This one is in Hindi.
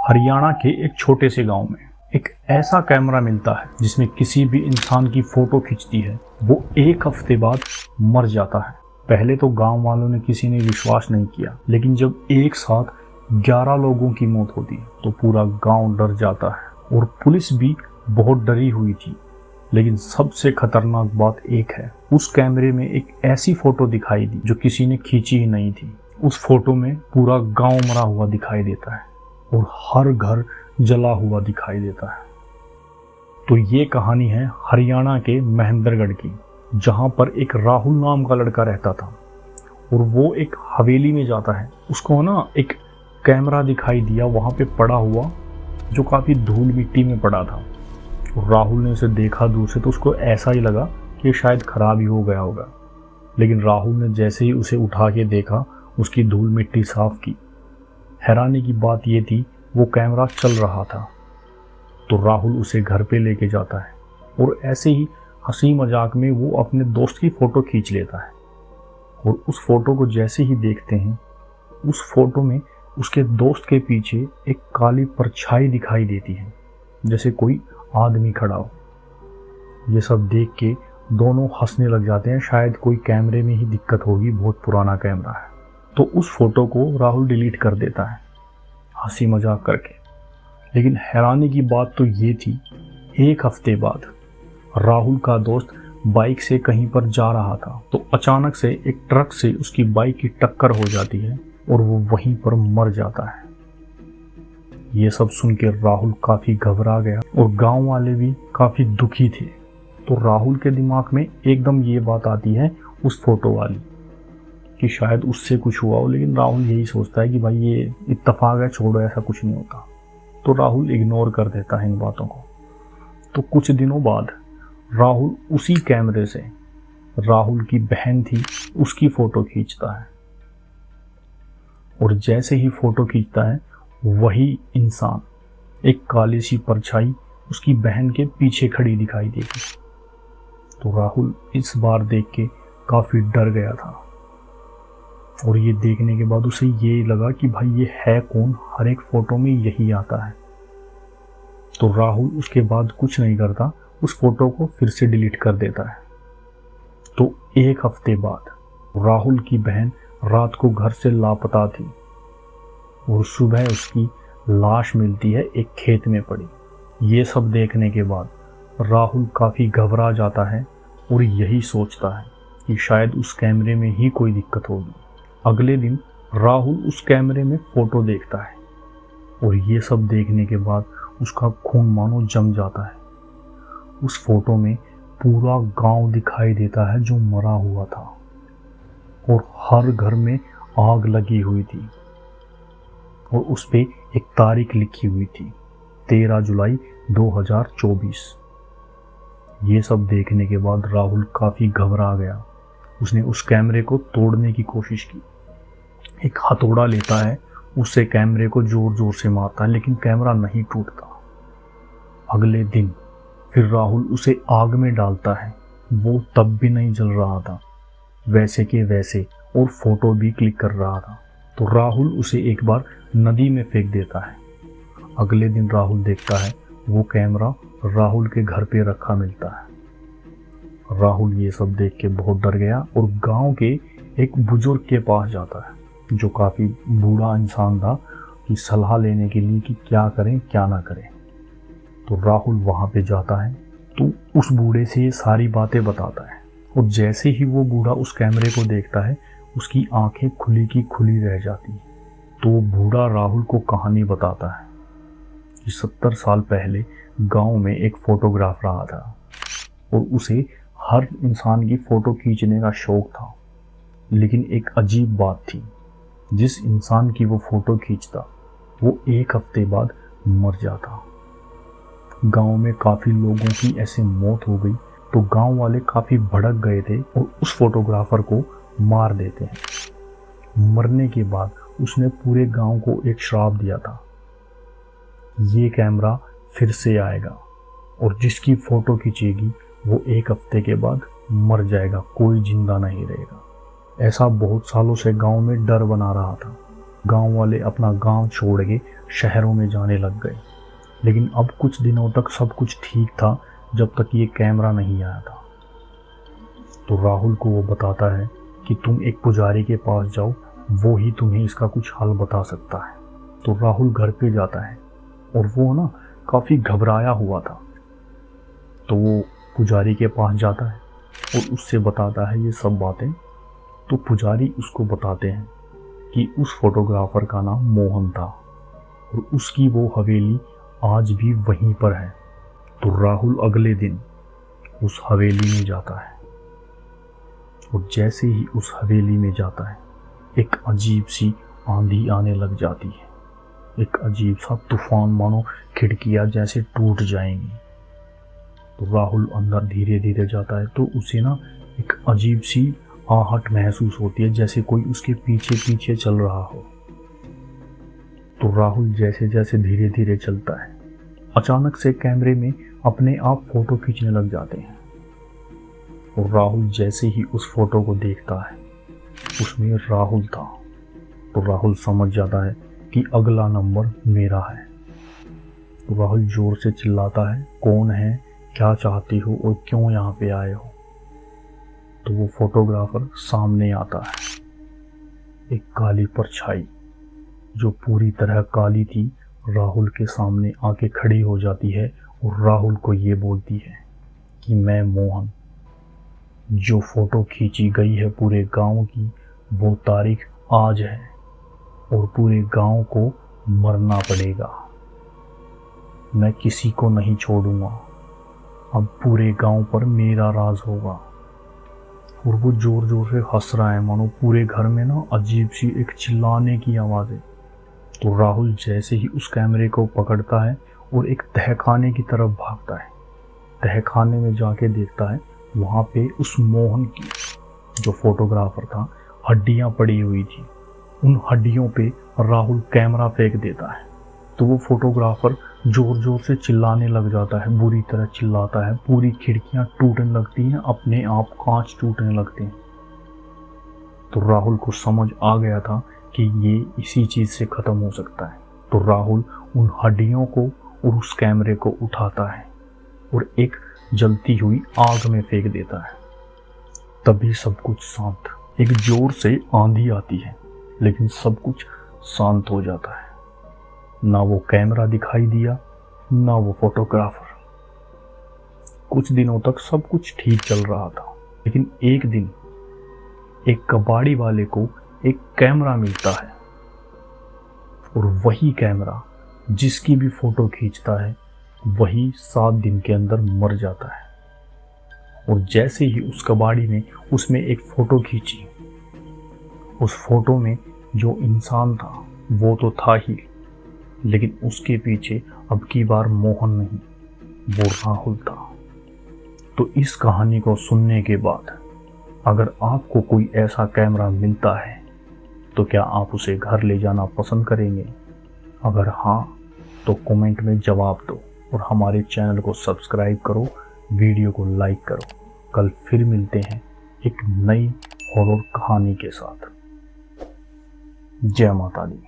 हरियाणा के एक छोटे से गांव में एक ऐसा कैमरा मिलता है जिसमें किसी भी इंसान की फोटो खींचती है वो एक हफ्ते बाद मर जाता है। पहले तो गांव वालों ने किसी ने विश्वास नहीं किया, लेकिन जब एक साथ 11 लोगों की मौत होती है तो पूरा गांव डर जाता है और पुलिस भी बहुत डरी हुई थी। लेकिन सबसे खतरनाक बात एक है, उस कैमरे में एक ऐसी फोटो दिखाई दी जो किसी ने खींची ही नहीं थी। उस फोटो में पूरा गांव मरा हुआ दिखाई देता है और हर घर जला हुआ दिखाई देता है। तो ये कहानी है हरियाणा के महेंद्रगढ़ की, जहां पर एक राहुल नाम का लड़का रहता था और वो एक हवेली में जाता है। उसको ना एक कैमरा दिखाई दिया वहां पे पड़ा हुआ, जो काफी धूल मिट्टी में पड़ा था। और राहुल ने उसे देखा दूर से तो उसको ऐसा ही लगा कि शायद खराब ही हो गया होगा। लेकिन राहुल ने जैसे ही उसे उठा के देखा, उसकी धूल मिट्टी साफ की। हैरानी की बात यह थी वो कैमरा चल रहा था। तो राहुल उसे घर पे लेके जाता है और ऐसे ही हंसी मजाक में वो अपने दोस्त की फोटो खींच लेता है। और उस फोटो को जैसे ही देखते हैं, उस फोटो में उसके दोस्त के पीछे एक काली परछाई दिखाई देती है, जैसे कोई आदमी खड़ा हो। ये सब देख के दोनों हंसने लग जाते हैं, शायद कोई कैमरे में ही दिक्कत होगी, बहुत पुराना कैमरा है। तो उस फोटो को राहुल डिलीट कर देता है हंसी मजाक करके। लेकिन हैरानी की बात तो ये थी, एक हफ्ते बाद राहुल का दोस्त बाइक से कहीं पर जा रहा था तो अचानक से एक ट्रक से उसकी बाइक की टक्कर हो जाती है और वो वहीं पर मर जाता है। ये सब सुन के राहुल काफी घबरा गया और गांव वाले भी काफी दुखी थे। तो राहुल के दिमाग में एकदम ये बात आती है उस फोटो वाली कि शायद उससे कुछ हुआ हो। लेकिन राहुल यही सोचता है कि भाई ये इत्तेफाक है, छोड़ो, ऐसा कुछ नहीं होता। तो राहुल इग्नोर कर देता है इन बातों को। तो कुछ दिनों बाद राहुल उसी कैमरे से राहुल की बहन थी उसकी फोटो खींचता है। और जैसे ही फोटो खींचता है, वही इंसान, एक काली सी परछाई उसकी बहन के पीछे खड़ी दिखाई देती। तो राहुल इस बार देख के काफी डर गया था और ये देखने के बाद उसे ये लगा कि भाई ये है कौन, हर एक फोटो में यही आता है। तो राहुल उसके बाद कुछ नहीं करता, उस फोटो को फिर से डिलीट कर देता है। तो एक हफ्ते बाद राहुल की बहन रात को घर से लापता थी और सुबह उसकी लाश मिलती है एक खेत में पड़ी। ये सब देखने के बाद राहुल काफी घबरा जाता है और यही सोचता है कि शायद उस कैमरे में ही कोई दिक्कत होगी। अगले दिन राहुल उस कैमरे में फोटो देखता है और ये सब देखने के बाद उसका खून मानो जम जाता है। उस फोटो में पूरा गांव दिखाई देता है जो मरा हुआ था और हर घर में आग लगी हुई थी और उस पे एक तारीख लिखी हुई थी, 13 जुलाई 2024। ये सब देखने के बाद राहुल काफी घबरा गया। उसने उस कैमरे को तोड़ने की कोशिश की, एक हथौड़ा लेता है, उससे कैमरे को जोर जोर से मारता है, लेकिन कैमरा नहीं टूटता। अगले दिन फिर राहुल उसे आग में डालता है, वो तब भी नहीं जल रहा था, वैसे के वैसे, और फोटो भी क्लिक कर रहा था। तो राहुल उसे एक बार नदी में फेंक देता है। अगले दिन राहुल देखता है वो कैमरा राहुल के घर पे रखा मिलता है। राहुल ये सब देख के बहुत डर गया और गांव के एक बुजुर्ग के पास जाता है, जो काफी बूढ़ा इंसान था, कि सलाह लेने के लिए कि क्या करें क्या ना करें। तो राहुल वहां पे जाता है तो उस बूढ़े से ये सारी बातें बताता है और जैसे ही वो बूढ़ा उस कैमरे को देखता है, उसकी आंखें खुली की खुली रह जाती। तो वो बूढ़ा राहुल को कहानी बताता है कि 70 साल पहले गांव में एक फोटोग्राफ रहा था और उसे हर इंसान की फोटो खींचने का शौक था। लेकिन एक अजीब बात थी, जिस इंसान की वो फोटो खींचता वो एक हफ्ते बाद मर जाता। गांव में काफी लोगों की ऐसे मौत हो गई तो गांव वाले काफी भड़क गए थे और उस फोटोग्राफर को मार देते हैं। मरने के बाद उसने पूरे गांव को एक श्राप दिया था, ये कैमरा फिर से आएगा और जिसकी फोटो खींचेगी वो एक हफ्ते के बाद मर जाएगा, कोई जिंदा नहीं रहेगा। ऐसा बहुत सालों से गांव में डर बना रहा था। गांव वाले अपना गांव छोड़ के शहरों में जाने लग गए। लेकिन अब कुछ दिनों तक सब कुछ ठीक था, जब तक ये कैमरा नहीं आया था। तो राहुल को वो बताता है कि तुम एक पुजारी के पास जाओ, वो ही तुम्हें इसका कुछ हल बता सकता है। तो राहुल घर पे जाता है और वो ना काफ़ी घबराया हुआ था। तो वो पुजारी के पास जाता है और उससे बताता है ये सब बातें। तो पुजारी उसको बताते हैं कि उस फोटोग्राफर का नाम मोहन था और उसकी वो हवेली आज भी वहीं पर है। तो राहुल अगले दिन उस हवेली में जाता है और जैसे ही उस हवेली में जाता है, एक अजीब सी आंधी आने लग जाती है। एक अजीब सा तूफान, मानो खिड़कियां जैसे टूट जाएंगी। तो राहुल अंदर धीरे धीरे जाता है तो उसे ना एक अजीब सी आहट महसूस होती है, जैसे कोई उसके पीछे पीछे चल रहा हो। तो राहुल जैसे जैसे धीरे धीरे चलता है, अचानक से कैमरे में अपने आप फोटो खींचने लग जाते हैं। और राहुल जैसे ही उस फोटो को देखता है, उसमें राहुल था। तो राहुल समझ जाता है कि अगला नंबर मेरा है। तो राहुल जोर से चिल्लाता है, कौन है, क्या चाहती हो और क्यों यहाँ पे आए हो? तो वो फोटोग्राफर सामने आता है। एक काली परछाई जो पूरी तरह काली थी, राहुल के सामने आके खड़ी हो जाती है और राहुल को ये बोलती है कि मैं मोहन, जो फोटो खींची गई है पूरे गांव की, वो तारीख आज है और पूरे गांव को मरना पड़ेगा। मैं किसी को नहीं छोड़ूंगा। अब पूरे गांव पर मेरा राज होगा। और वो जोर जोर से हंस रहा है, मानो पूरे घर में ना अजीब सी एक चिल्लाने की आवाज़ है। तो राहुल जैसे ही उस कैमरे को पकड़ता है और एक तहखाने की तरफ भागता है। तहखाने में जाके देखता है, वहाँ पे उस मोहन की, जो फोटोग्राफर था, हड्डियाँ पड़ी हुई थी। उन हड्डियों पे राहुल कैमरा फेंक देता है। तो वो फोटोग्राफर जोर जोर से चिल्लाने लग जाता है, बुरी तरह चिल्लाता है। पूरी खिड़कियां टूटने लगती हैं, अपने आप कांच टूटने लगते हैं। तो राहुल को समझ आ गया था कि ये इसी चीज़ से ख़त्म हो सकता है। तो राहुल उन हड्डियों को और उस कैमरे को उठाता है और एक जलती हुई आग में फेंक देता है। तभी सब कुछ शांत। एक जोर से आंधी आती है, लेकिन सब कुछ शांत हो जाता है। ना वो कैमरा दिखाई दिया, ना वो फोटोग्राफर। कुछ दिनों तक सब कुछ ठीक चल रहा था, लेकिन एक दिन एक कबाड़ी वाले को एक कैमरा मिलता है और वही कैमरा जिसकी भी फोटो खींचता है, वही 7 दिन के अंदर मर जाता है। और जैसे ही उस कबाड़ी ने उसमें एक फ़ोटो खींची, उस फोटो में जो इंसान था वो तो था ही, लेकिन उसके पीछे अब की बार मोहन नहीं, वो राहुल था। तो इस कहानी को सुनने के बाद अगर आपको कोई ऐसा कैमरा मिलता है तो क्या आप उसे घर ले जाना पसंद करेंगे? अगर हाँ, तो कमेंट में जवाब दो और हमारे चैनल को सब्सक्राइब करो, वीडियो को लाइक करो। कल फिर मिलते हैं एक नई हॉरर कहानी के साथ। जय माता दी।